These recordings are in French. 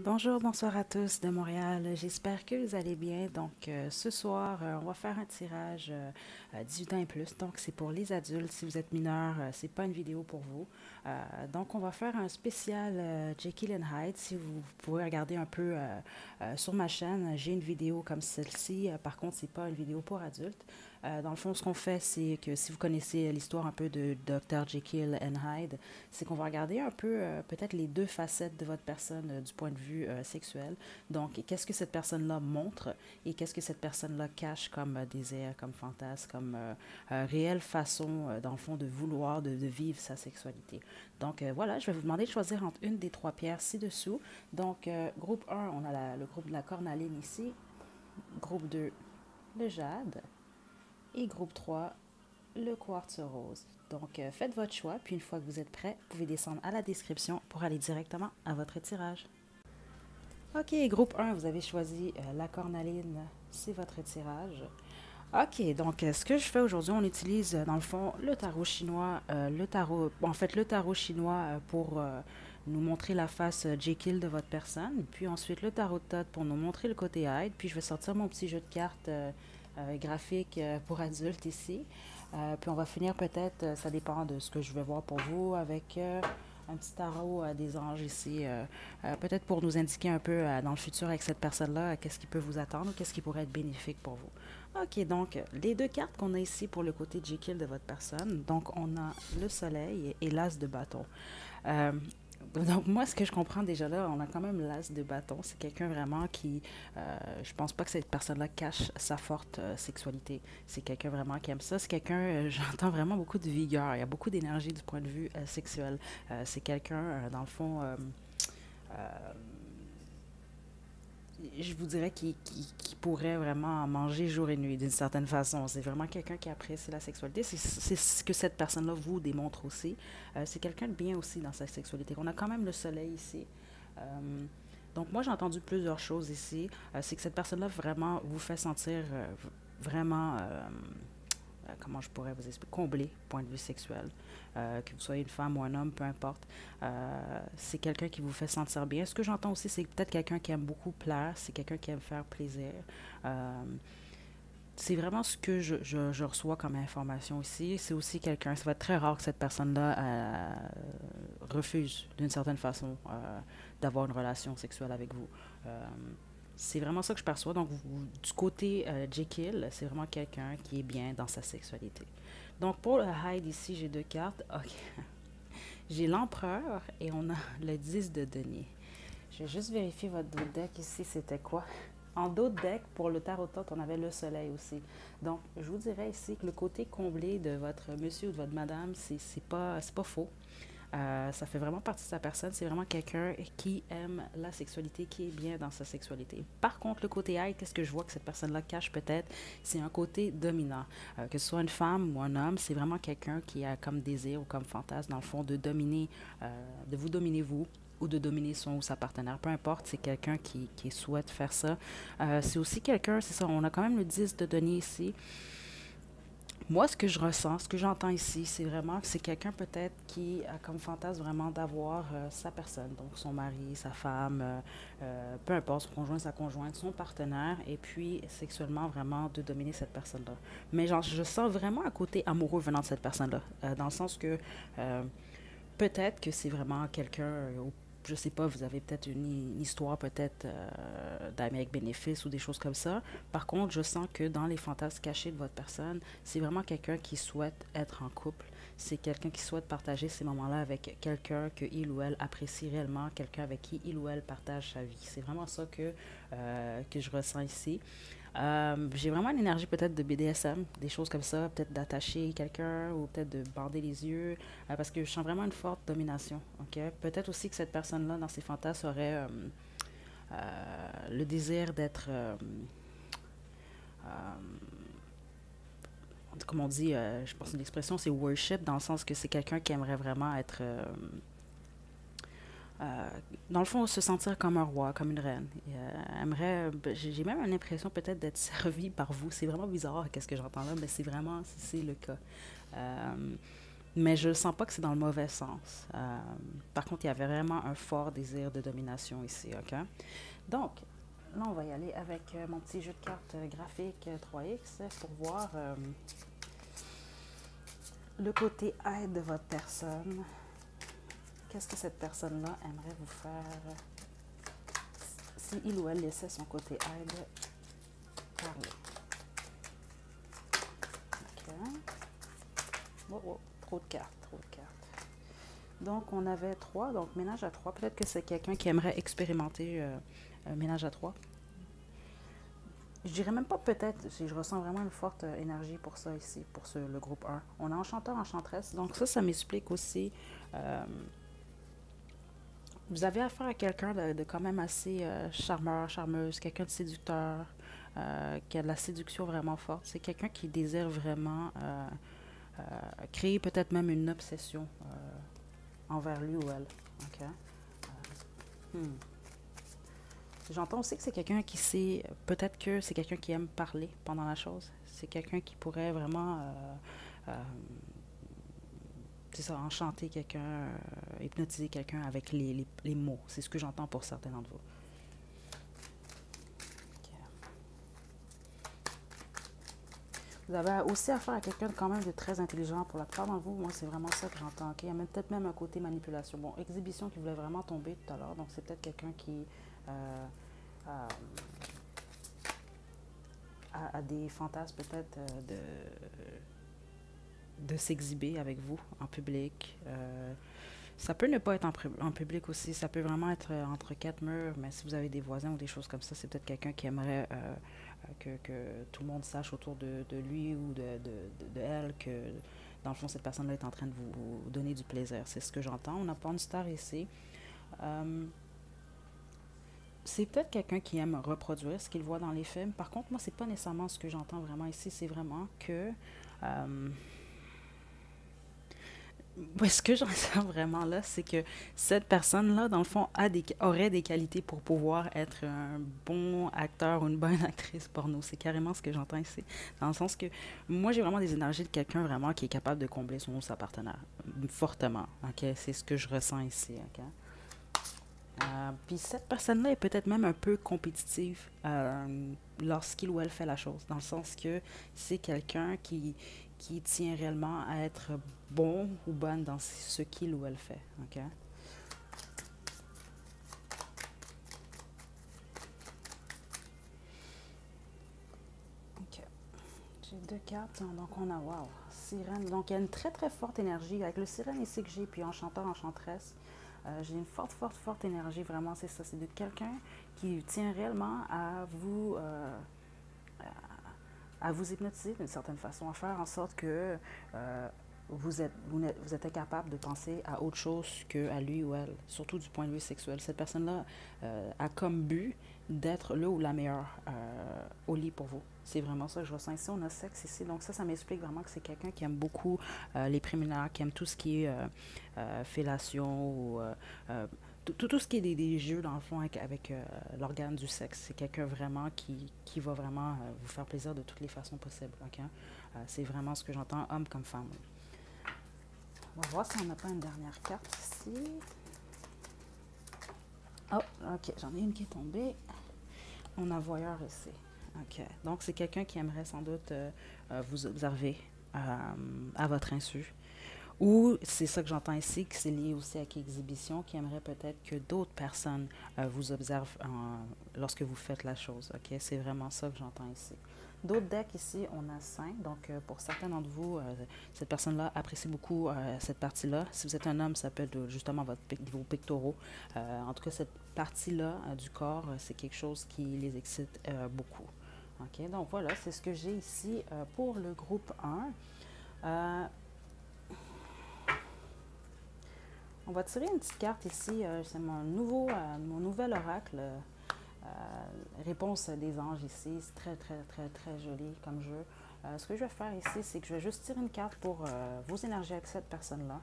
Bonjour, bonsoir à tous de Montréal. J'espère que vous allez bien. Ce soir, on va faire un tirage 18 ans et plus. Donc, c'est pour les adultes. Si vous êtes mineur, c'est pas une vidéo pour vous. On va faire un spécial Jekyll and Hyde. Si vous pouvez regarder un peu sur ma chaîne, j'ai une vidéo comme celle-ci. Par contre, c'est pas une vidéo pour adultes. Dans le fond, ce qu'on fait, c'est que si vous connaissez l'histoire un peu de Dr. Jekyll and Hyde, c'est qu'on va regarder un peu peut-être les deux facettes de votre personne du point de vue sexuel. Donc, qu'est-ce que cette personne-là montre et qu'est-ce que cette personne-là cache comme désir, comme fantasme, comme réelle façon, dans le fond, de vouloir, de vivre sa sexualité. Voilà, je vais vous demander de choisir entre une des trois pierres ci-dessous. Groupe 1, on a le groupe de la cornaline ici. Groupe 2, le jade. Et groupe 3, le quartz rose. Faites votre choix, puis une fois que vous êtes prêt, vous pouvez descendre à la description pour aller directement à votre tirage. Ok, groupe 1, vous avez choisi la cornaline, c'est votre tirage. Ok, ce que je fais aujourd'hui, on utilise dans le fond le tarot chinois, le tarot chinois pour nous montrer la face Jekyll de votre personne, puis ensuite le tarot de Thoth pour nous montrer le côté Hyde, puis je vais sortir mon petit jeu de cartes graphique pour adultes ici. Puis on va finir peut-être, ça dépend de ce que je vais voir pour vous, avec un petit tarot des anges ici, peut-être pour nous indiquer un peu dans le futur avec cette personne-là, qu'est-ce qui peut vous attendre, qu'est-ce qui pourrait être bénéfique pour vous. Ok, les deux cartes qu'on a ici pour le côté Jekyll de votre personne, donc on a le soleil et l'as de bâton. Euh, moi, ce que je comprends déjà là, on a quand même l'as de bâton. C'est quelqu'un vraiment qui, je pense pas que cette personne-là cache sa forte sexualité. C'est quelqu'un vraiment qui aime ça. C'est quelqu'un, j'entends vraiment beaucoup de vigueur. Il y a beaucoup d'énergie du point de vue sexuel. C'est quelqu'un, dans le fond, je vous dirais qui pourrait vraiment manger jour et nuit d'une certaine façon. C'est vraiment quelqu'un qui apprécie la sexualité. C'est ce que cette personne-là vous démontre aussi. C'est quelqu'un de bien aussi dans sa sexualité. On a quand même le soleil ici. Moi, j'ai entendu plusieurs choses ici. C'est que cette personne-là vraiment vous fait sentir vraiment comment je pourrais vous expliquer, comblé, point de vue sexuel. Que vous soyez une femme ou un homme, peu importe. C'est quelqu'un qui vous fait sentir bien. Ce que j'entends aussi, c'est peut-être quelqu'un qui aime beaucoup plaire, c'est quelqu'un qui aime faire plaisir. Euh, c'est vraiment ce que je reçois comme information ici. C'est aussi quelqu'un, ça va être très rare que cette personne-là refuse d'une certaine façon d'avoir une relation sexuelle avec vous. Euh, c'est vraiment ça que je perçois. Du côté Jekyll, c'est vraiment quelqu'un qui est bien dans sa sexualité. Donc, pour le Hyde ici, j'ai deux cartes. OK. J'ai l'empereur et on a le 10 de denier. Je vais juste vérifier votre dos de deck ici, c'était quoi? En dos de deck, pour le tarot de Thoth, on avait le soleil aussi. Donc, je vous dirais ici que le côté comblé de votre monsieur ou de votre madame, c'est pas faux. Ça fait vraiment partie de sa personne. C'est vraiment quelqu'un qui aime la sexualité, qui est bien dans sa sexualité. Par contre, le côté high, qu'est-ce que je vois que cette personne-là cache peut-être, c'est un côté dominant. Que ce soit une femme ou un homme, c'est vraiment quelqu'un qui a comme désir ou comme fantasme, dans le fond, de dominer, de vous dominer vous ou de dominer son ou sa partenaire. Peu importe, c'est quelqu'un qui souhaite faire ça. C'est aussi quelqu'un, c'est ça, on a quand même le 10 de denier ici. Moi, ce que je ressens, ce que j'entends ici, c'est vraiment que c'est quelqu'un peut-être qui a comme fantasme vraiment d'avoir sa personne, donc son mari, sa femme, peu importe, son conjoint, sa conjointe, son partenaire, et puis sexuellement vraiment de dominer cette personne-là. Mais genre, je sens vraiment un côté amoureux venant de cette personne-là, dans le sens que euh, peut-être que c'est vraiment quelqu'un, je sais pas, vous avez peut-être une histoire peut-être d'amis avec bénéfice ou des choses comme ça. Par contre, je sens que dans les fantasmes cachés de votre personne, c'est vraiment quelqu'un qui souhaite être en couple. C'est quelqu'un qui souhaite partager ces moments-là avec quelqu'un que il ou elle apprécie réellement, quelqu'un avec qui il ou elle partage sa vie. C'est vraiment ça que je ressens ici. J'ai vraiment une énergie peut-être de BDSM, des choses comme ça, peut-être d'attacher quelqu'un ou peut-être de bander les yeux, parce que je sens vraiment une forte domination. Ok. Peut-être aussi que cette personne-là, dans ses fantasmes, aurait le désir d'être, comme on dit, je pense que l'expression c'est worship, dans le sens que c'est quelqu'un qui aimerait vraiment être euh, dans le fond, se sentir comme un roi, comme une reine. Aimerait, j'ai même l'impression peut-être d'être servi par vous. C'est vraiment bizarre qu'est-ce que j'entends là, mais c'est vraiment, c'est le cas. Euh, mais je ne sens pas que c'est dans le mauvais sens. Par contre, il y avait vraiment un fort désir de domination ici, OK? Donc, là, on va y aller avec mon petit jeu de cartes graphique 3X pour voir le côté aide de votre personne. Qu'est-ce que cette personne-là aimerait vous faire si il ou elle laissait son côté aide parler? OK. Oh, oh, trop de cartes, trop de cartes. Donc, on avait 3, donc ménage à 3. Peut-être que c'est quelqu'un qui aimerait expérimenter un ménage à 3. Je dirais même pas peut-être, si je ressens vraiment une forte énergie pour ça ici, pour le groupe 1. On a enchanteur, enchanteresse, donc ça m'explique aussi. Vous avez affaire à quelqu'un de quand même assez charmeur, charmeuse, quelqu'un de séducteur, qui a de la séduction vraiment forte. C'est quelqu'un qui désire vraiment créer peut-être même une obsession envers lui ou elle. OK? Hmm. J'entends aussi que c'est quelqu'un qui sait, peut-être que c'est quelqu'un qui aime parler pendant la chose. C'est quelqu'un qui pourrait vraiment, c'est ça, enchanter quelqu'un, hypnotiser quelqu'un avec les mots. C'est ce que j'entends pour certains d'entre vous. Ok. Vous avez aussi affaire à quelqu'un de quand même de très intelligent. Pour la plupart d'entre vous, moi, c'est vraiment ça que j'entends. Okay? Il y a peut-être même un côté manipulation. Bon, exhibition qui voulait vraiment tomber tout à l'heure. Donc, c'est peut-être quelqu'un qui a des fantasmes peut-être de s'exhiber avec vous en public. Ça peut ne pas être en public aussi. Ça peut vraiment être entre quatre murs. Mais si vous avez des voisins ou des choses comme ça, c'est peut-être quelqu'un qui aimerait que tout le monde sache autour de lui ou de elle que, dans le fond, cette personne-là est en train de vous donner du plaisir. C'est ce que j'entends. On n'a pas une star ici. C'est peut-être quelqu'un qui aime reproduire ce qu'il voit dans les films. Par contre, moi, c'est pas nécessairement ce que j'entends vraiment ici. C'est vraiment que ce que j'entends vraiment là, c'est que cette personne-là, dans le fond, aurait des qualités pour pouvoir être un bon acteur ou une bonne actrice porno. C'est carrément ce que j'entends ici. Dans le sens que moi, j'ai vraiment des énergies de quelqu'un vraiment qui est capable de combler son ou sa partenaire. Fortement. OK? C'est ce que je ressens ici. OK? Puis cette personne-là est peut-être même un peu compétitive lorsqu'il ou elle fait la chose, dans le sens que c'est quelqu'un qui tient réellement à être bon ou bonne dans ce qu'il ou elle fait. OK? OK. J'ai deux cartes, donc on a, wow, sirène. Donc il y a une très très forte énergie. Avec le sirène ici que j'ai, puis enchanteur, enchanteresse, j'ai une forte, forte, forte énergie, vraiment, c'est ça. C'est de quelqu'un qui tient réellement à vous hypnotiser d'une certaine façon, à faire en sorte que vous êtes incapable de penser à autre chose qu'à lui ou elle, surtout du point de vue sexuel. Cette personne-là a comme but d'être le ou la meilleure au lit pour vous. C'est vraiment ça que je ressens. Ici, on a sexe ici. Donc ça m'explique vraiment que c'est quelqu'un qui aime beaucoup les préliminaires, qui aime tout ce qui est fellation ou tout ce qui est des jeux, dans le fond, avec l'organe du sexe. C'est quelqu'un vraiment qui va vraiment vous faire plaisir de toutes les façons possibles. Okay? C'est vraiment ce que j'entends, homme comme femme. On va voir si on n'a pas une dernière carte ici. Oh, ok, j'en ai une qui est tombée. On a voyeur ici. Ok, donc c'est quelqu'un qui aimerait sans doute vous observer à votre insu. Ou c'est ça que j'entends ici, que c'est lié aussi avec l'exhibition, qui aimerait peut-être que d'autres personnes vous observent lorsque vous faites la chose. Ok, c'est vraiment ça que j'entends ici. D'autres decks ici, on a 5. Donc, pour certains d'entre vous, cette personne-là apprécie beaucoup cette partie-là. Si vous êtes un homme, ça peut être justement vos pectoraux. En tout cas, cette partie-là du corps, c'est quelque chose qui les excite beaucoup. OK, donc voilà, c'est ce que j'ai ici pour le groupe 1. On va tirer une petite carte ici. C'est mon nouvel oracle. Réponse des anges ici. C'est très, très, très, très joli comme jeu. Ce que je vais faire ici, c'est que je vais juste tirer une carte pour vos énergies avec cette personne-là.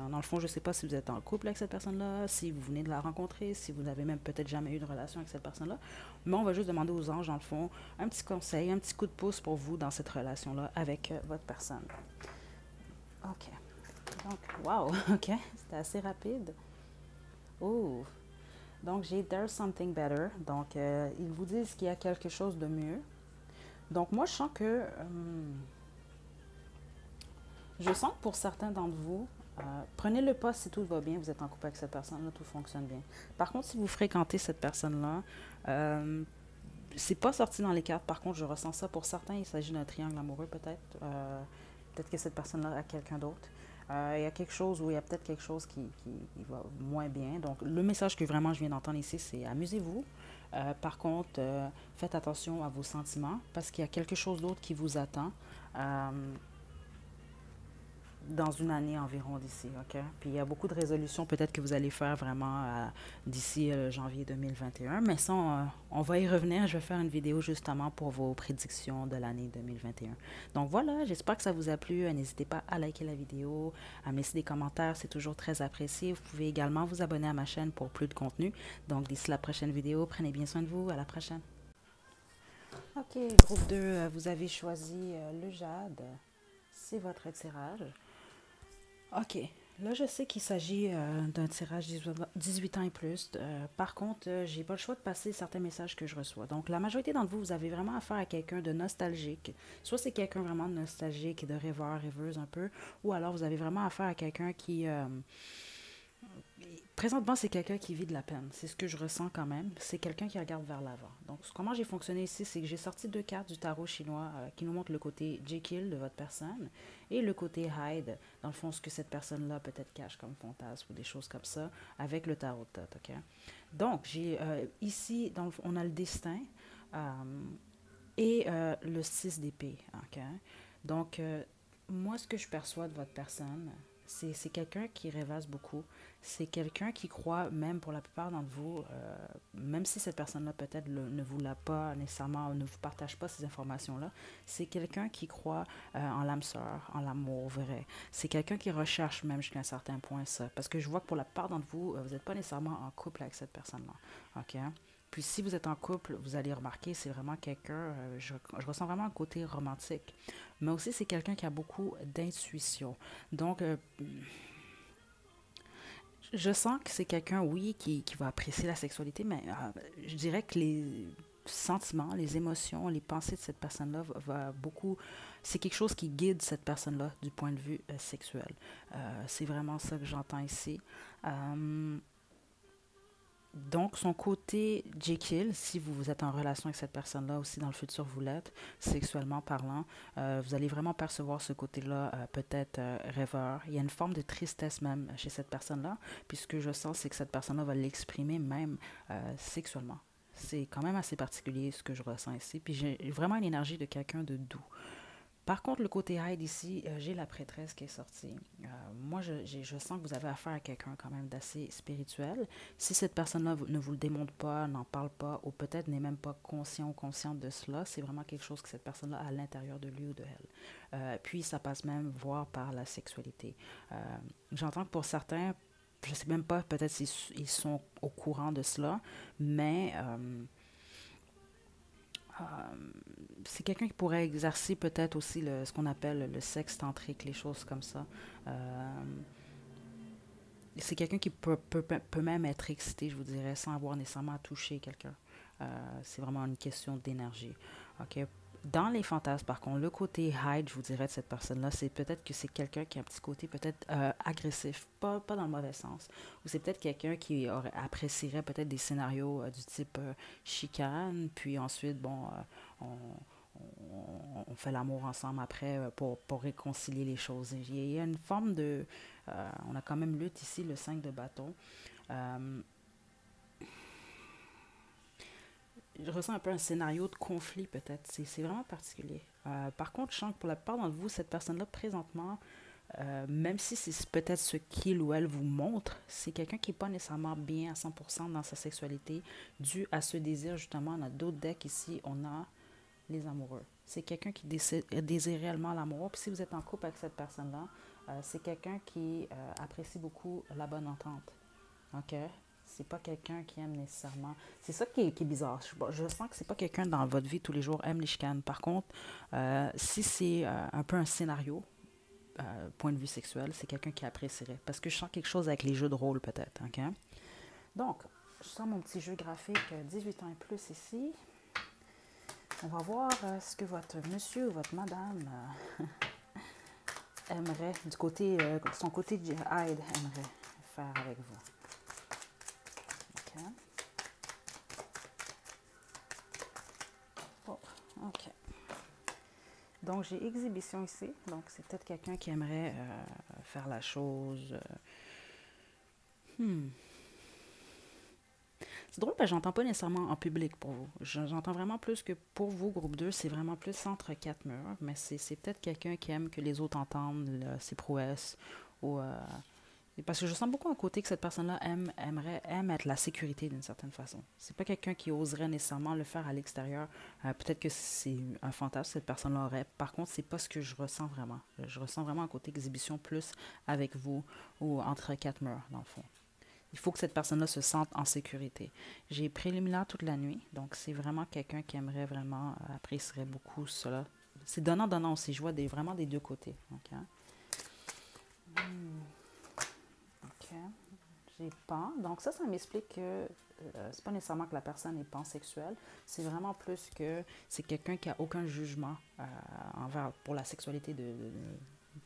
Dans le fond, je ne sais pas si vous êtes en couple avec cette personne-là, si vous venez de la rencontrer, si vous n'avez même peut-être jamais eu de relation avec cette personne-là. Mais on va juste demander aux anges, dans le fond, un petit conseil, un petit coup de pouce pour vous dans cette relation-là avec votre personne. OK. Donc, wow, ok, c'était assez rapide. Oh, donc j'ai There's something better. Donc, ils vous disent qu'il y a quelque chose de mieux. Donc, moi, je sens que pour certains d'entre vous, prenez le pas si tout va bien, vous êtes en couple avec cette personne-là, tout fonctionne bien. Par contre, si vous fréquentez cette personne-là, euh, c'est pas sorti dans les cartes. Par contre, je ressens ça pour certains. Il s'agit d'un triangle amoureux, peut-être. Peut-être que cette personne-là a quelqu'un d'autre. Il y a quelque chose où il y a peut-être quelque chose qui va moins bien. Donc, le message que vraiment je viens d'entendre ici, c'est amusez-vous. Par contre, faites attention à vos sentiments parce qu'il y a quelque chose d'autre qui vous attend. Euh, dans une année environ d'ici, OK? Puis il y a beaucoup de résolutions peut-être que vous allez faire vraiment d'ici janvier 2021, mais ça, on va y revenir. Je vais faire une vidéo justement pour vos prédictions de l'année 2021. Donc voilà, j'espère que ça vous a plu. N'hésitez pas à liker la vidéo, à me laisser des commentaires, c'est toujours très apprécié. Vous pouvez également vous abonner à ma chaîne pour plus de contenu. Donc d'ici la prochaine vidéo, prenez bien soin de vous. À la prochaine. OK, groupe 2, vous avez choisi le jade. C'est votre tirage. OK. Là, je sais qu'il s'agit d'un tirage 18 ans et plus. Par contre, j'ai pas le choix de passer certains messages que je reçois. Donc, la majorité d'entre vous, vous avez vraiment affaire à quelqu'un de nostalgique. Soit c'est quelqu'un vraiment de nostalgique et de rêveur, rêveuse un peu, ou alors vous avez vraiment affaire à quelqu'un qui, présentement, c'est quelqu'un qui vit de la peine. C'est ce que je ressens quand même. C'est quelqu'un qui regarde vers l'avant. Donc, comment j'ai fonctionné ici, c'est que j'ai sorti deux cartes du tarot chinois qui nous montrent le côté Jekyll de votre personne et le côté Hyde, dans le fond, ce que cette personne-là peut-être cache comme fantasme ou des choses comme ça, avec le tarot de Thoth, OK? Donc, j'ai ici, on a le destin et le 6 d'épée, OK? Donc, moi, ce que je perçois de votre personne, c'est quelqu'un qui rêvasse beaucoup. C'est quelqu'un qui croit, même pour la plupart d'entre vous, même si cette personne-là peut-être ne vous l'a pas nécessairement, ne vous partage pas ces informations-là, c'est quelqu'un qui croit en l'âme sœur, en l'amour vrai. C'est quelqu'un qui recherche même jusqu'à un certain point ça. Parce que je vois que pour la plupart d'entre vous, vous n'êtes pas nécessairement en couple avec cette personne-là. OK? Puis si vous êtes en couple, vous allez remarquer, c'est vraiment quelqu'un, je ressens vraiment un côté romantique. Mais aussi, c'est quelqu'un qui a beaucoup d'intuition. Donc, je sens que c'est quelqu'un, oui, qui va apprécier la sexualité, mais je dirais que les sentiments, les émotions, les pensées de cette personne-là va beaucoup... C'est quelque chose qui guide cette personne-là du point de vue sexuel. C'est vraiment ça que j'entends ici. Euh, donc, son côté Jekyll, si vous êtes en relation avec cette personne-là, aussi dans le futur vous l'êtes, sexuellement parlant, vous allez vraiment percevoir ce côté-là, peut-être rêveur. Il y a une forme de tristesse même chez cette personne-là, puis ce que je sens, c'est que cette personne-là va l'exprimer même sexuellement. C'est quand même assez particulier ce que je ressens ici. Puis j'ai vraiment une énergie de quelqu'un de doux. Par contre, le côté Hyde ici, j'ai la prêtresse qui est sortie. Moi, je sens que vous avez affaire à quelqu'un quand même d'assez spirituel. Si cette personne-là ne vous le démontre pas, n'en parle pas, ou peut-être n'est même pas conscient ou consciente de cela, c'est vraiment quelque chose que cette personne-là a à l'intérieur de lui ou de elle. Puis, ça passe même voire par la sexualité. J'entends que pour certains, je ne sais même pas peut-être s'ils sont au courant de cela, mais euh, c'est quelqu'un qui pourrait exercer peut-être aussi ce qu'on appelle le sexe tantrique, les choses comme ça. Euh, c'est quelqu'un qui peut même être excité, je vous dirais, sans avoir nécessairement à toucher quelqu'un. C'est vraiment une question d'énergie. OK? Dans les fantasmes, par contre, le côté hide, je vous dirais, de cette personne-là, c'est peut-être que c'est quelqu'un qui a un petit côté peut-être agressif, pas dans le mauvais sens. Ou c'est peut-être quelqu'un qui apprécierait peut-être des scénarios du type chicane, puis ensuite, bon, on fait l'amour ensemble après pour réconcilier les choses. Il y a une forme de... on a quand même lutte ici, le 5 de bâton. Euh, je ressens un peu un scénario de conflit peut-être. C'est vraiment particulier. Par contre, je sens que pour la plupart d'entre vous, cette personne-là, présentement, même si c'est peut-être ce qu'il ou elle vous montre, c'est quelqu'un qui n'est pas nécessairement bien à 100% dans sa sexualité, dû à ce désir, justement. On a d'autres decks ici, on a les amoureux. C'est quelqu'un qui désire réellement l'amour. Puis si vous êtes en couple avec cette personne-là, c'est quelqu'un qui apprécie beaucoup la bonne entente. OK? C'est pas quelqu'un qui aime nécessairement. C'est ça qui est bizarre. Je sens que c'est pas quelqu'un dans votre vie tous les jours aime les chicanes. Par contre, si c'est un peu un scénario, point de vue sexuel, c'est quelqu'un qui apprécierait. Parce que je sens quelque chose avec les jeux de rôle, peut-être. OK? Donc, je sens mon petit jeu graphique 18 ans et plus ici. On va voir ce que votre monsieur ou votre madame aimerait, du côté, son côté jihad aimerait faire avec vous. OK? Oh, OK. Donc, j'ai exhibition ici. Donc, c'est peut-être quelqu'un qui aimerait faire la chose. C'est drôle parce que j'entends pas nécessairement en public pour vous. J'entends vraiment plus que pour vous, groupe 2, c'est vraiment plus entre quatre murs. Mais c'est peut-être quelqu'un qui aime que les autres entendent ses prouesses. Ou, parce que je sens beaucoup un côté que cette personne-là aime être la sécurité d'une certaine façon. C'est pas quelqu'un qui oserait nécessairement le faire à l'extérieur. Peut-être que c'est un fantasme que cette personne-là aurait. Par contre, c'est pas ce que je ressens vraiment. Je ressens vraiment un côté exhibition plus avec vous ou entre quatre murs, dans le fond. Il faut que cette personne-là se sente en sécurité. J'ai préliminaire toute la nuit, donc c'est vraiment quelqu'un qui aimerait vraiment, apprécierait beaucoup cela. C'est donnant-donnant aussi, je vois vraiment des deux côtés. OK. OK. J'ai pan. Donc ça m'explique que c'est pas nécessairement que la personne est pansexuelle, c'est vraiment plus que c'est quelqu'un qui a aucun jugement pour la sexualité de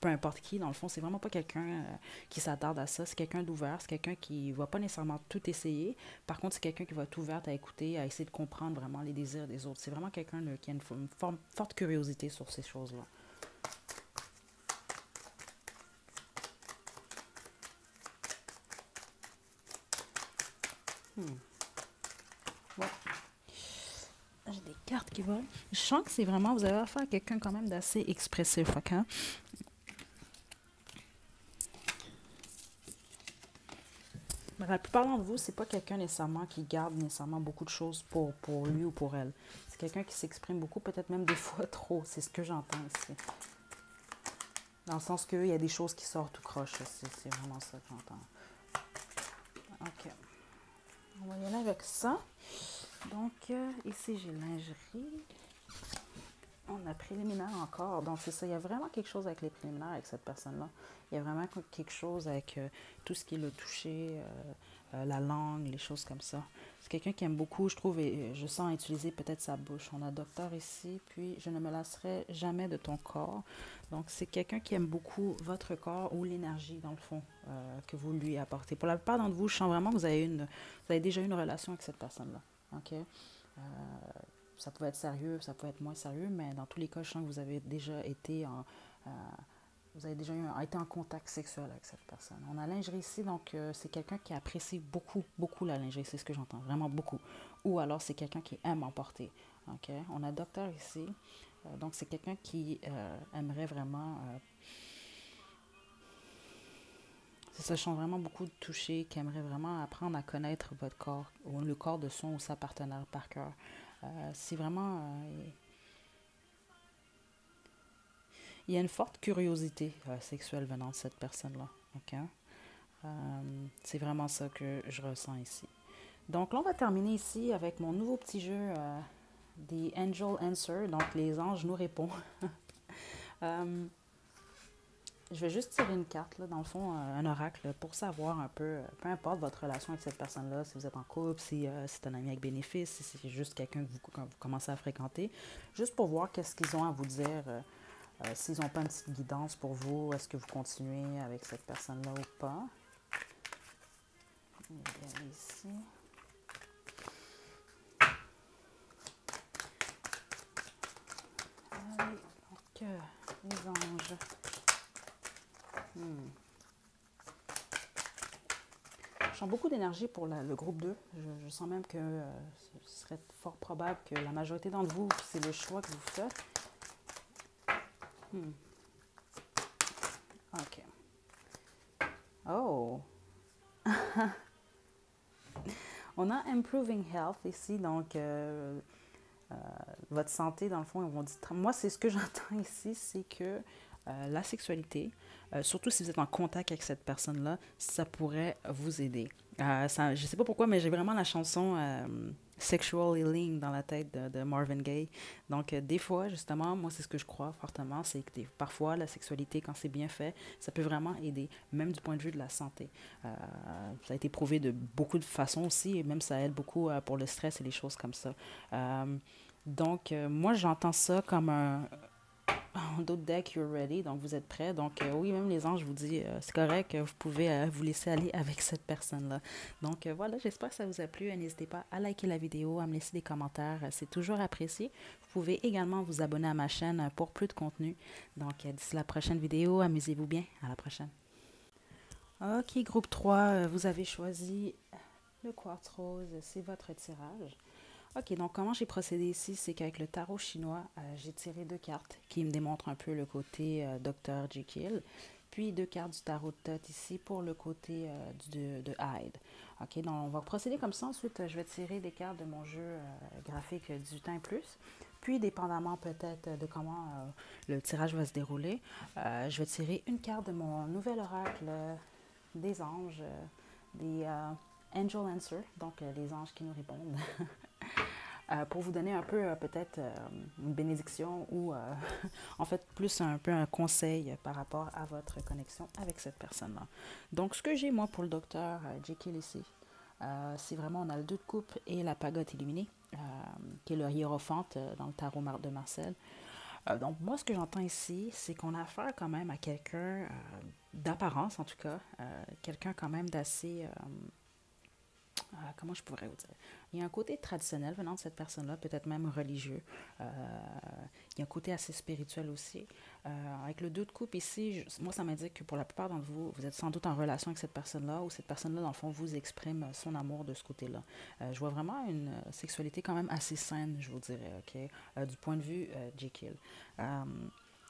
peu importe qui, dans le fond, c'est vraiment pas quelqu'un qui s'attarde à ça. C'est quelqu'un d'ouvert, c'est quelqu'un qui va pas nécessairement tout essayer. Par contre, c'est quelqu'un qui va être ouvert à écouter, à essayer de comprendre vraiment les désirs des autres. C'est vraiment quelqu'un qui a une forte curiosité sur ces choses-là. Ouais. J'ai des cartes qui volent. Je sens que c'est vraiment, vous avez affaire à quelqu'un quand même d'assez expressif, ok? Mais la plupart d'entre vous, c'est pas quelqu'un nécessairement qui garde nécessairement beaucoup de choses pour lui ou pour elle. C'est quelqu'un qui s'exprime beaucoup, peut-être même des fois trop. C'est ce que j'entends ici. Dans le sens qu'il y a des choses qui sortent tout croche. C'est vraiment ça que j'entends. OK. On va y aller avec ça. Donc, ici, j'ai lingerie. On a préliminaire encore. Donc, c'est ça. Il y a vraiment quelque chose avec les préliminaires avec cette personne-là. Il y a vraiment quelque chose avec tout ce qui est le toucher, la langue, les choses comme ça. C'est quelqu'un qui aime beaucoup, je trouve, et je sens utiliser peut-être sa bouche. On a docteur ici, puis je ne me lasserai jamais de ton corps. Donc, c'est quelqu'un qui aime beaucoup votre corps ou l'énergie, dans le fond, que vous lui apportez. Pour la plupart d'entre vous, je sens vraiment que vous avez déjà eu une relation avec cette personne-là. OK? Ça pouvait être sérieux, ça pouvait être moins sérieux, mais dans tous les cas, je sens que vous avez déjà été vous avez déjà été en contact sexuel avec cette personne. On a lingerie ici, donc c'est quelqu'un qui apprécie beaucoup, beaucoup la lingerie, c'est ce que j'entends, vraiment beaucoup. Ou alors c'est quelqu'un qui aime en porter. OK? On a docteur ici, donc c'est quelqu'un qui aimerait vraiment... c'est ça, je sens vraiment beaucoup de toucher, qui aimerait vraiment apprendre à connaître votre corps, ou le corps de son ou sa partenaire par cœur. C'est vraiment... il y a une forte curiosité sexuelle venant de cette personne-là. OK? C'est vraiment ça que je ressens ici. Donc là, on va terminer ici avec mon nouveau petit jeu The Angel Answer. Donc, les anges nous répondent. Je vais juste tirer une carte, là, dans le fond, un oracle, pour savoir un peu, peu importe votre relation avec cette personne-là, si vous êtes en couple, si c'est un ami avec bénéfice, si c'est juste quelqu'un que vous commencez à fréquenter, juste pour voir qu'est-ce qu'ils ont à vous dire, s'ils n'ont pas une petite guidance pour vous, est-ce que vous continuez avec cette personne-là ou pas. On va regarder ici. Allez, donc, les anges. Je sens beaucoup d'énergie pour le groupe 2. Je sens même que ce serait fort probable que la majorité d'entre vous, c'est le choix que vous faites. OK. Oh! On a Improving Health ici, donc votre santé, dans le fond, ils vont dire... Moi, c'est ce que j'entends ici, c'est que la sexualité, surtout si vous êtes en contact avec cette personne-là, ça pourrait vous aider. Je ne sais pas pourquoi, mais j'ai vraiment la chanson sexual healing dans la tête de Marvin Gaye. Donc, des fois, justement, moi, c'est ce que je crois fortement, c'est que parfois, la sexualité, quand c'est bien fait, ça peut vraiment aider, même du point de vue de la santé. Ça a été prouvé de beaucoup de façons aussi, et même ça aide beaucoup pour le stress et les choses comme ça. Donc, moi, j'entends ça comme un, on doute deck, you're ready, donc vous êtes prêts. Donc, oui, même les anges vous disent, c'est correct, vous pouvez vous laisser aller avec cette personne-là. Donc, voilà, j'espère que ça vous a plu. N'hésitez pas à liker la vidéo, à me laisser des commentaires, c'est toujours apprécié. Vous pouvez également vous abonner à ma chaîne pour plus de contenu. Donc, d'ici la prochaine vidéo, amusez-vous bien. À la prochaine. Ok, groupe 3, vous avez choisi le quartz rose, c'est votre tirage. Ok, donc comment j'ai procédé ici, c'est qu'avec le tarot chinois, j'ai tiré 2 cartes qui me démontrent un peu le côté Dr. Jekyll, puis 2 cartes du tarot de Thoth ici pour le côté de Hyde. Ok, donc on va procéder comme ça. Ensuite, je vais tirer des cartes de mon jeu graphique 18 ans et plus. Puis, dépendamment peut-être de comment le tirage va se dérouler, je vais tirer une carte de mon nouvel oracle des anges, des Angel Answer, donc les anges qui nous répondent. Pour vous donner un peu peut-être une bénédiction ou en fait plus un peu un conseil par rapport à votre connexion avec cette personne-là. Donc ce que j'ai moi pour le docteur Jekyll ici, c'est vraiment on a le 2 de coupe et la pagode illuminée, qui est le hiérophante dans le tarot de Marcel. Donc moi ce que j'entends ici, c'est qu'on a affaire quand même à quelqu'un d'apparence en tout cas, quelqu'un quand même d'assez comment je pourrais vous dire? Il y a un côté traditionnel venant de cette personne-là, peut-être même religieux. Il y a un côté assez spirituel aussi. Avec le 2 de coupe ici, moi, ça m'indique que pour la plupart d'entre vous, vous êtes sans doute en relation avec cette personne-là ou cette personne-là, dans le fond, vous exprime son amour de ce côté-là. Je vois vraiment une sexualité quand même assez saine, je vous dirais, OK? Du point de vue Jekyll.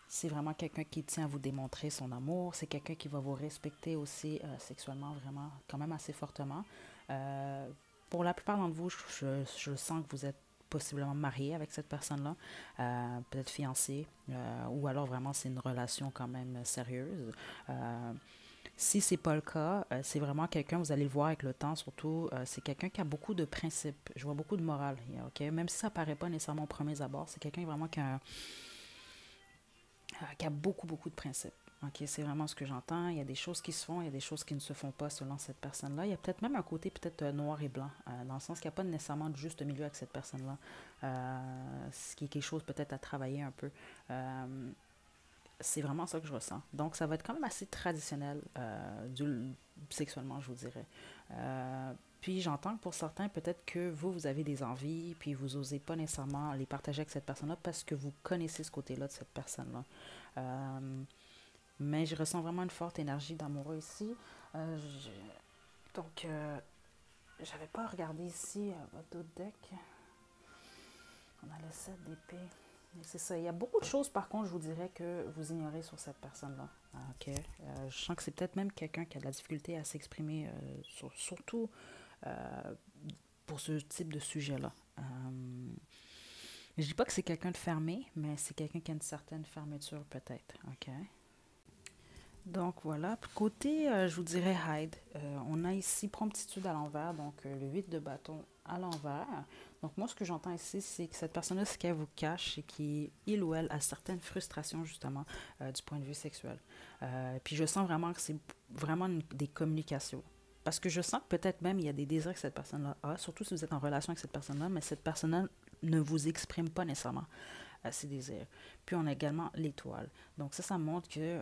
C'est vraiment quelqu'un qui tient à vous démontrer son amour. C'est quelqu'un qui va vous respecter aussi sexuellement, vraiment, quand même assez fortement. Pour la plupart d'entre vous, je sens que vous êtes possiblement marié avec cette personne-là, peut-être fiancé, ou alors vraiment c'est une relation quand même sérieuse. Si c'est pas le cas, c'est vraiment quelqu'un, vous allez le voir avec le temps, surtout, c'est quelqu'un qui a beaucoup de principes. Je vois beaucoup de morale, ok? Même si ça paraît pas nécessairement au premier abord, c'est quelqu'un vraiment qui a beaucoup, beaucoup de principes. Ok, c'est vraiment ce que j'entends. Il y a des choses qui se font, il y a des choses qui ne se font pas selon cette personne-là. Il y a peut-être même un côté peut-être noir et blanc, dans le sens qu'il n'y a pas nécessairement de juste milieu avec cette personne-là. Ce qui est quelque chose peut-être à travailler un peu. C'est vraiment ça que je ressens. Donc, ça va être quand même assez traditionnel sexuellement, je vous dirais. Puis j'entends que pour certains, peut-être que vous avez des envies, puis vous n'osez pas nécessairement les partager avec cette personne-là parce que vous connaissez ce côté-là de cette personne-là. Mais je ressens vraiment une forte énergie d'amoureux ici. Donc, j'avais pas regardé ici votre autre deck. On a le 7 d'épée. C'est ça. Il y a beaucoup de choses, par contre, je vous dirais que vous ignorez sur cette personne-là. Ok. Je sens que c'est peut-être même quelqu'un qui a de la difficulté à s'exprimer, surtout pour ce type de sujet-là. Je dis pas que c'est quelqu'un de fermé, mais c'est quelqu'un qui a une certaine fermeture, peut-être. Ok. Donc voilà, côté, je vous dirais Hyde, on a ici promptitude à l'envers, donc le 8 de bâton à l'envers. Donc moi, ce que j'entends ici, c'est que cette personne-là, ce qu'elle vous cache, c'est qu'il ou elle a certaines frustrations, justement, du point de vue sexuel. Puis je sens vraiment que c'est vraiment des communications. Parce que je sens que peut-être même il y a des désirs que cette personne-là a, surtout si vous êtes en relation avec cette personne-là, mais cette personne-là ne vous exprime pas nécessairement ses désirs. Puis on a également l'étoile. Donc ça montre que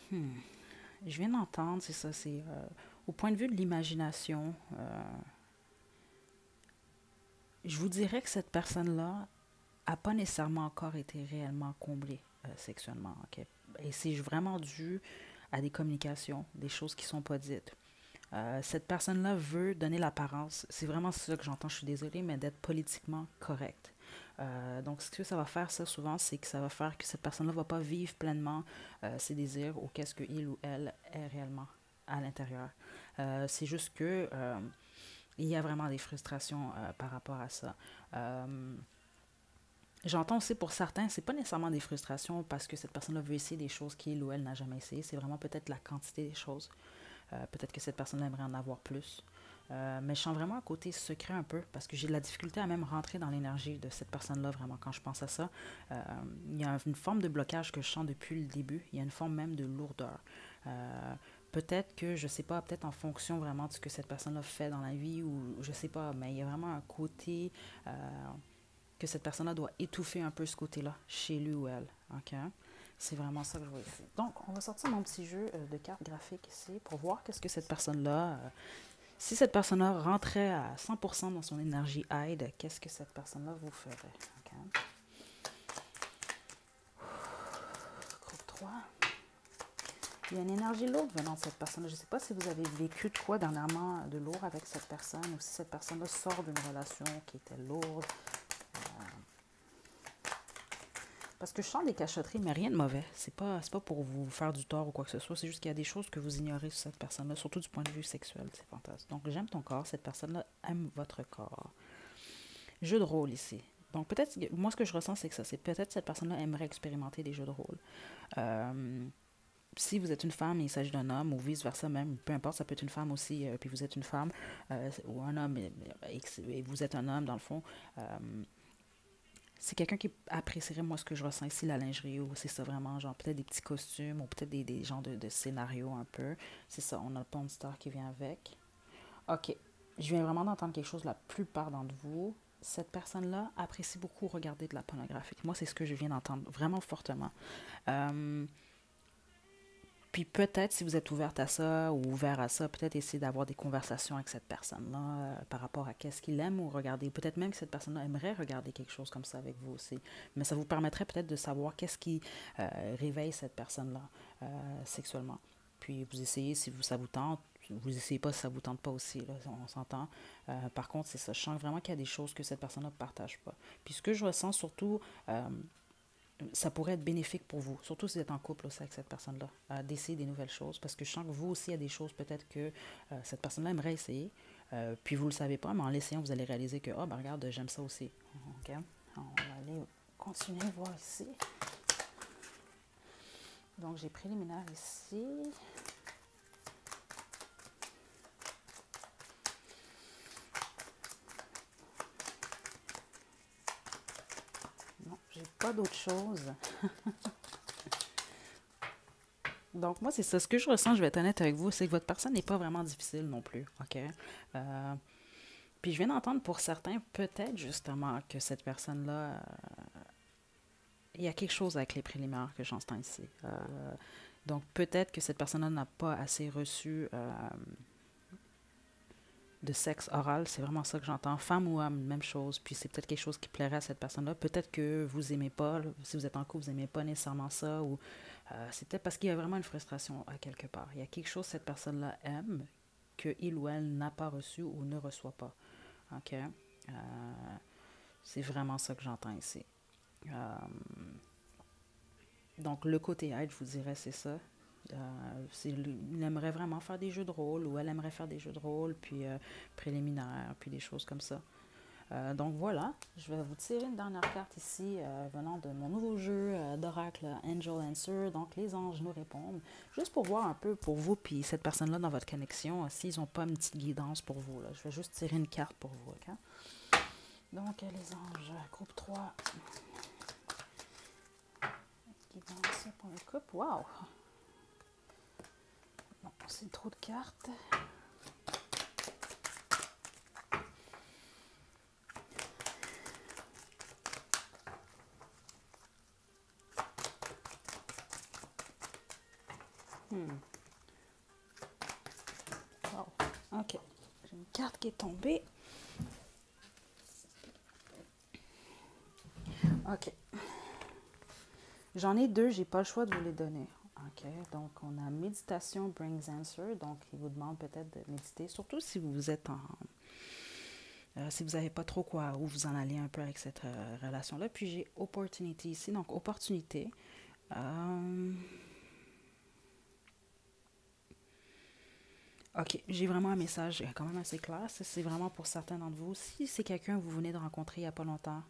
je viens d'entendre, c'est ça, c'est au point de vue de l'imagination, je vous dirais que cette personne-là n'a pas nécessairement encore été réellement comblée sexuellement. Okay? Et c'est vraiment dû à des communications, des choses qui ne sont pas dites. Cette personne-là veut donner l'apparence, c'est vraiment ça que j'entends, je suis désolée, mais d'être politiquement correcte. Donc, ce que ça va faire, ça, souvent, c'est que ça va faire que cette personne-là ne va pas vivre pleinement ses désirs ou qu'est-ce qu'il ou elle est réellement à l'intérieur. C'est juste que il y a vraiment des frustrations par rapport à ça. J'entends aussi pour certains, c'est pas nécessairement des frustrations parce que cette personne-là veut essayer des choses qu'il ou elle n'a jamais essayé. C'est vraiment peut-être la quantité des choses. Peut-être que cette personne aimerait en avoir plus. Mais je sens vraiment un côté secret un peu parce que j'ai de la difficulté à même rentrer dans l'énergie de cette personne-là, vraiment, quand je pense à ça. Euh, il y a une forme de blocage que je sens depuis le début. Il y a une forme même de lourdeur. Euh, Peut-être que, je sais pas, peut-être en fonction vraiment de ce que cette personne-là fait dans la vie ou je sais pas, mais il y a vraiment un côté que cette personne-là doit étouffer un peu ce côté-là chez lui ou elle. OK? C'est vraiment ça que je vois ici. Donc, on va sortir mon petit jeu de cartes graphiques ici pour voir qu'est-ce que cette personne-là si cette personne-là rentrait à 100% dans son énergie aide, qu'est-ce que cette personne-là vous ferait? Okay. Groupe 3. Il y a une énergie lourde venant de cette personne-là. Je ne sais pas si vous avez vécu de quoi dernièrement de lourd avec cette personne ou si cette personne-là sort d'une relation qui était lourde. Parce que je sens des cachotteries, mais rien de mauvais. C'est pas pour vous faire du tort ou quoi que ce soit. C'est juste qu'il y a des choses que vous ignorez sur cette personne-là, surtout du point de vue sexuel. C'est fantastique. Donc, j'aime ton corps. Cette personne-là aime votre corps. Jeu de rôle ici. Donc, peut-être, moi, ce que je ressens, c'est que ça. C'est peut-être cette personne-là aimerait expérimenter des jeux de rôle. Si vous êtes une femme et il s'agit d'un homme, ou vice-versa même, peu importe, ça peut être une femme aussi, puis vous êtes une femme, ou un homme, et vous êtes un homme, dans le fond. C'est quelqu'un qui apprécierait, moi, ce que je ressens ici, la lingerie, ou c'est ça vraiment, genre peut-être des petits costumes, ou peut-être des genres de scénarios un peu. C'est ça, on a le porn star qui vient avec. OK, je viens vraiment d'entendre quelque chose, la plupart d'entre vous. Cette personne-là apprécie beaucoup regarder de la pornographie. Moi, c'est ce que je viens d'entendre vraiment fortement. Euh, Puis peut-être, si vous êtes ouverte à ça ou ouvert à ça, peut-être essayer d'avoir des conversations avec cette personne-là par rapport à qu'est-ce qu'il aime ou regarder. Peut-être même que cette personne-là aimerait regarder quelque chose comme ça avec vous aussi. Mais ça vous permettrait peut-être de savoir qu'est-ce qui réveille cette personne-là sexuellement. Puis vous essayez si vous, ça vous tente. Vous essayez pas si ça vous tente pas aussi, là, on s'entend. Par contre, c'est ça. Je sens vraiment qu'il y a des choses que cette personne-là ne partage pas. Puis ce que je ressens surtout, ça pourrait être bénéfique pour vous, surtout si vous êtes en couple aussi avec cette personne-là, d'essayer des nouvelles choses, parce que je sens que vous aussi, il y a des choses peut-être que cette personne-là aimerait essayer, puis vous ne le savez pas, mais en l'essayant, vous allez réaliser que, ah, ben regarde, j'aime ça aussi. OK? On va aller continuer à voir ici. Donc, j'ai préliminaire ici. Non, j'ai pas d'autre chose. Donc, moi, c'est ça. Ce que je ressens, je vais être honnête avec vous, c'est que votre personne n'est pas vraiment difficile non plus. OK? Puis je viens d'entendre pour certains, peut-être justement, que cette personne-là, il y a quelque chose avec les préliminaires que j'entends ici. Donc, peut-être que cette personne-là n'a pas assez reçu de sexe oral. C'est vraiment ça que j'entends. Femme ou homme, même chose. Puis c'est peut-être quelque chose qui plairait à cette personne-là. Peut-être que vous aimez pas, si vous êtes en couple, vous n'aimez pas nécessairement ça. Ou c'est peut-être parce qu'il y a vraiment une frustration à quelque part. Il y a quelque chose que cette personne-là aime que il ou elle n'a pas reçu ou ne reçoit pas. OK? C'est vraiment ça que j'entends ici. Euh, donc, le côté aide, je vous dirais, c'est ça. Il aimerait vraiment faire des jeux de rôle ou elle aimerait faire des jeux de rôle, puis préliminaires, puis des choses comme ça. Donc voilà, je vais vous tirer une dernière carte ici venant de mon nouveau jeu d'oracle Angel Answer. Donc les anges nous répondent, juste pour voir un peu pour vous puis cette personne-là dans votre connexion, s'ils n'ont pas une petite guidance pour vous. Là. Je vais juste tirer une carte pour vous. Okay? Donc les anges, groupe 3. Guidance pour le couple. Wow! Non, c'est trop de cartes. Wow. Ok. J'ai une carte qui est tombée. Ok. J'en ai deux, j'ai pas le choix de vous les donner. Ok. Donc, on a méditation brings answer. Donc, il vous demande peut-être de méditer, surtout si vous êtes en. Si vous n'avez pas trop quoi, où vous en allez un peu avec cette relation-là. Puis j'ai opportunity ici. Donc, opportunité. OK, j'ai vraiment un message quand même assez clair. C'est vraiment pour certains d'entre vous. Si c'est quelqu'un que vous venez de rencontrer il n'y a pas longtemps,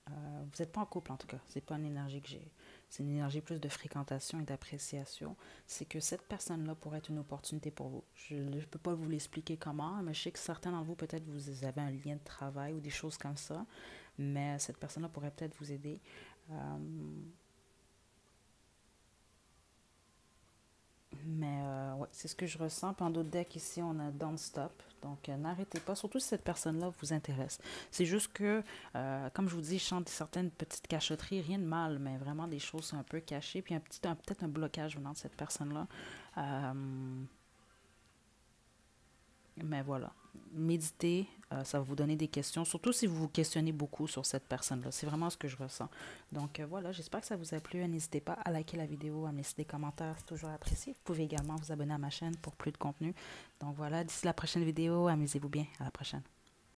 vous n'êtes pas en couple en tout cas. C'est pas une énergie que j'ai. c'est une énergie plus de fréquentation et d'appréciation, c'est que cette personne-là pourrait être une opportunité pour vous. Je ne peux pas vous l'expliquer comment, mais je sais que certains d'entre vous, peut-être, vous avez un lien de travail ou des choses comme ça, mais cette personne-là pourrait peut-être vous aider. Euh, ouais, c'est ce que je ressens. Puis en d'autres decks, ici, on a Don't Stop. Donc, n'arrêtez pas, surtout si cette personne-là vous intéresse. C'est juste que, comme je vous dis, je chante certaines petites cachotteries, rien de mal, mais vraiment des choses un peu cachées. Puis peut-être un blocage venant de cette personne-là. Euh, mais voilà, méditez, ça va vous donner des questions, surtout si vous vous questionnez beaucoup sur cette personne-là. C'est vraiment ce que je ressens. Donc voilà, j'espère que ça vous a plu. N'hésitez pas à liker la vidéo, à me laisser des commentaires, c'est toujours apprécié. Vous pouvez également vous abonner à ma chaîne pour plus de contenu. Donc voilà, d'ici la prochaine vidéo, amusez-vous bien. À la prochaine.